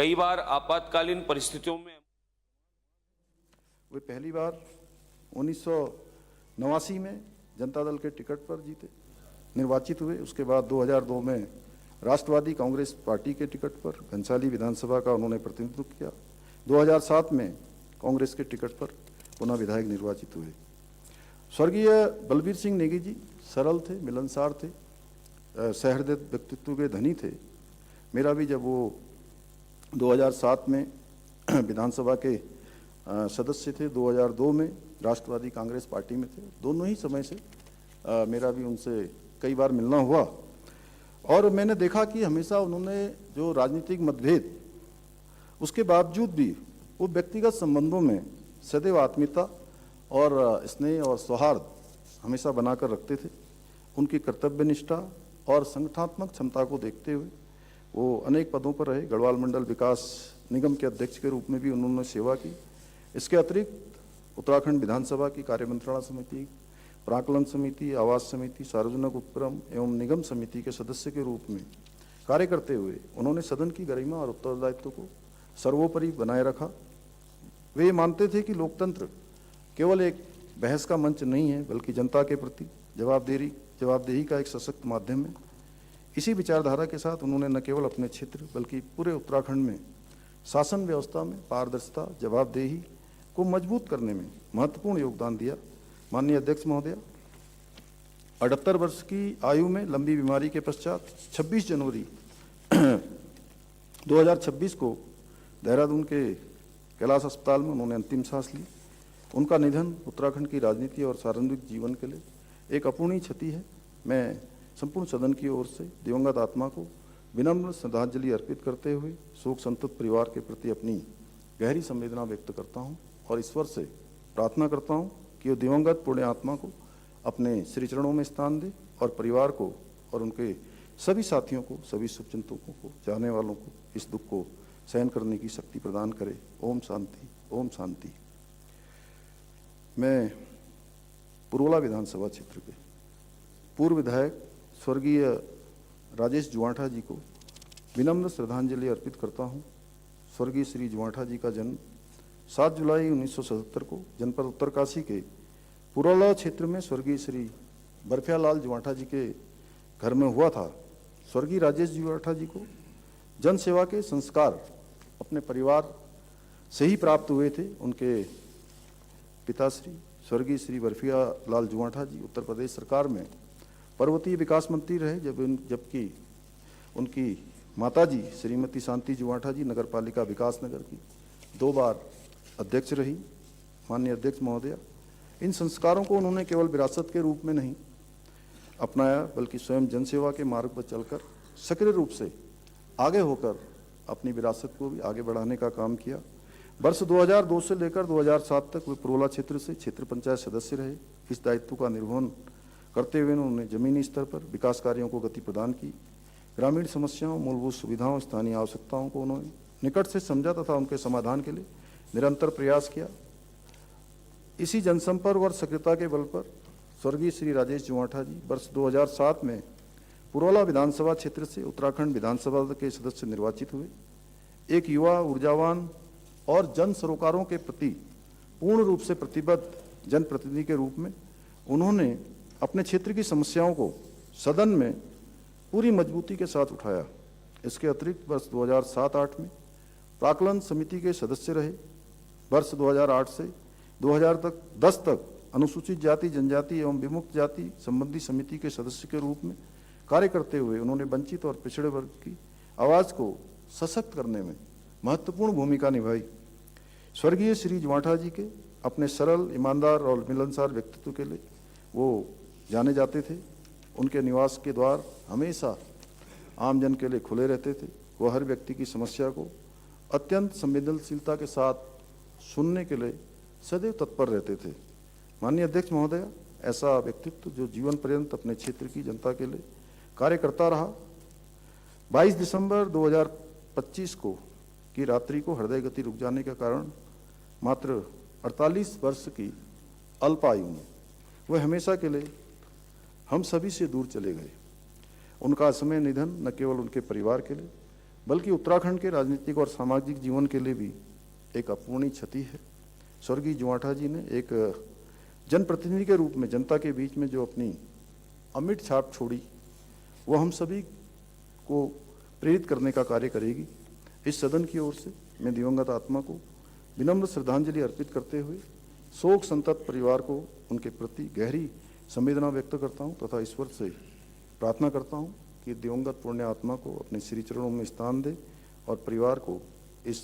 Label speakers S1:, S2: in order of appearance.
S1: कई बार आपातकालीन परिस्थितियों में
S2: वे पहली बार 1989 में जनता दल के टिकट पर जीते, निर्वाचित हुए। उसके बाद 2002 में राष्ट्रवादी कांग्रेस पार्टी के टिकट पर घनसाली विधानसभा का उन्होंने प्रतिनिधित्व किया। 2007 में कांग्रेस के टिकट पर पुनः विधायक निर्वाचित हुए। स्वर्गीय बलबीर सिंह नेगी जी सरल थे, मिलनसार थे, सहृदय व्यक्तित्व के धनी थे। मेरा भी जब वो 2007 में विधानसभा के सदस्य थे, 2002 में राष्ट्रवादी कांग्रेस पार्टी में थे, दोनों ही समय से मेरा भी उनसे कई बार मिलना हुआ। और मैंने देखा कि हमेशा उन्होंने जो राजनीतिक मतभेद, उसके बावजूद भी वो व्यक्तिगत संबंधों में सदैव आत्मीयता और स्नेह और सौहार्द हमेशा बनाकर रखते थे। उनकी कर्तव्य निष्ठा और संगठनात्मक क्षमता को देखते हुए वो अनेक पदों पर रहे। गढ़वाल मंडल विकास निगम के अध्यक्ष के रूप में भी उन्होंने सेवा की। इसके अतिरिक्त उत्तराखंड विधानसभा की कार्यमंत्रणा समिति, प्राक्कलन समिति, आवास समिति, सार्वजनिक उपक्रम एवं निगम समिति के सदस्य के रूप में कार्य करते हुए उन्होंने सदन की गरिमा और उत्तरदायित्व को सर्वोपरि बनाए रखा। वे मानते थे कि लोकतंत्र केवल एक बहस का मंच नहीं है, बल्कि जनता के प्रति जवाबदेही का एक सशक्त माध्यम है। इसी विचारधारा के साथ उन्होंने न केवल अपने क्षेत्र बल्कि पूरे उत्तराखंड में शासन व्यवस्था में पारदर्शिता, जवाबदेही को मजबूत करने में महत्वपूर्ण योगदान दिया। माननीय अध्यक्ष महोदय, 78 वर्ष की आयु में लंबी बीमारी के पश्चात 26 जनवरी 2026 को देहरादून के कैलाश अस्पताल में उन्होंने अंतिम सांस ली। उनका निधन उत्तराखंड की राजनीति और सार्वजनिक जीवन के लिए एक अपूर्णीय क्षति है। मैं संपूर्ण सदन की ओर से दिवंगत आत्मा को विनम्र श्रद्धांजलि अर्पित करते हुए शोक संतप्त परिवार के प्रति अपनी गहरी संवेदना व्यक्त करता हूं और ईश्वर से प्रार्थना करता हूं कि वो दिवंगत पुण्य आत्मा को अपने श्री चरणों में स्थान दे और परिवार को और उनके सभी साथियों को, सभी शुभचिंतकों को, चाहने वालों को इस दुख को सहन करने की शक्ति प्रदान करे। ओम शांति, ओम शांति। मैं पुरोला विधानसभा क्षेत्र के पूर्व विधायक स्वर्गीय राजेश जुवाठा जी को विनम्र श्रद्धांजलि अर्पित करता हूं। स्वर्गीय श्री जुवाठा जी का जन्म 7 जुलाई 1977 को जनपद उत्तरकाशी के पुरोला क्षेत्र में स्वर्गीय श्री बर्फियालाल जुवाठा जी के घर में हुआ था। स्वर्गीय राजेश जुवाठा जी को जन सेवा के संस्कार अपने परिवार से ही प्राप्त हुए थे। उनके पिताश्री स्वर्गीय श्री बर्फियालाल जुवाठा जी उत्तर प्रदेश सरकार में पर्वतीय विकास मंत्री रहे, जबकि उनकी माताजी श्रीमती शांति जुवाठा जी नगर पालिका विकास नगर की 2 बार अध्यक्ष रही। माननीय अध्यक्ष महोदय, इन संस्कारों को उन्होंने केवल विरासत के रूप में नहीं अपनाया, बल्कि स्वयं जनसेवा के मार्ग पर चलकर सक्रिय रूप से आगे होकर अपनी विरासत को भी आगे बढ़ाने का काम किया। वर्ष 2002 से लेकर 2007 तक वे पुरोला क्षेत्र से क्षेत्र पंचायत सदस्य रहे। इस दायित्व का निर्वहन करते हुए उन्होंने जमीनी स्तर पर विकास कार्यों को गति प्रदान की। ग्रामीण समस्याओं, मूलभूत सुविधाओं, स्थानीय आवश्यकताओं को उन्होंने निकट से समझा तथा उनके समाधान के लिए निरंतर प्रयास किया। इसी जनसंपर्क और सक्रियता के बल पर स्वर्गीय श्री राजेश जुवाठा जी वर्ष 2007 में पुरोला विधानसभा क्षेत्र से उत्तराखंड विधानसभा के सदस्य निर्वाचित हुए। एक युवा, ऊर्जावान और जन सरोकारों के प्रति पूर्ण रूप से प्रतिबद्ध जनप्रतिनिधि के रूप में उन्होंने अपने क्षेत्र की समस्याओं को सदन में पूरी मजबूती के साथ उठाया। इसके अतिरिक्त वर्ष 2007-08 में प्राक्कलन समिति के सदस्य रहे। वर्ष 2008 से 2010 तक अनुसूचित जाति, जनजाति एवं विमुक्त जाति संबंधी समिति के सदस्य के रूप में कार्य करते हुए उन्होंने वंचित और पिछड़े वर्ग की आवाज़ को सशक्त करने में महत्वपूर्ण भूमिका निभाई। स्वर्गीय श्री जुवाठा जी के अपने सरल, ईमानदार और मिलनसार व्यक्तित्व के लिए वो जाने जाते थे। उनके निवास के द्वार हमेशा आमजन के लिए खुले रहते थे। वो हर व्यक्ति की समस्या को अत्यंत संवेदनशीलता के साथ सुनने के लिए सदैव तत्पर रहते थे। माननीय अध्यक्ष महोदय, ऐसा व्यक्तित्व जो जीवन पर्यंत अपने क्षेत्र की जनता के लिए कार्य करता रहा। 22 दिसंबर 2025 को की रात्रि को हृदय गति रुक जाने के कारण मात्र 48 वर्ष की अल्प आयु में वह हमेशा के लिए हम सभी से दूर चले गए। उनका असमय निधन न केवल उनके परिवार के लिए बल्कि उत्तराखंड के राजनीतिक और सामाजिक जीवन के लिए भी एक अपूर्णीय क्षति है। स्वर्गीय जुवांठा जी ने एक जनप्रतिनिधि के रूप में जनता के बीच में जो अपनी अमिट छाप छोड़ी, वो हम सभी को प्रेरित करने का कार्य करेगी। इस सदन की ओर से मैं दिवंगत आत्मा को विनम्र श्रद्धांजलि अर्पित करते हुए शोक संतप्त परिवार को उनके प्रति गहरी संवेदना व्यक्त करता हूं तथा ईश्वर से प्रार्थना करता हूं कि दिवंगत पुण्य आत्मा को अपने श्री चरणों में स्थान दे और परिवार को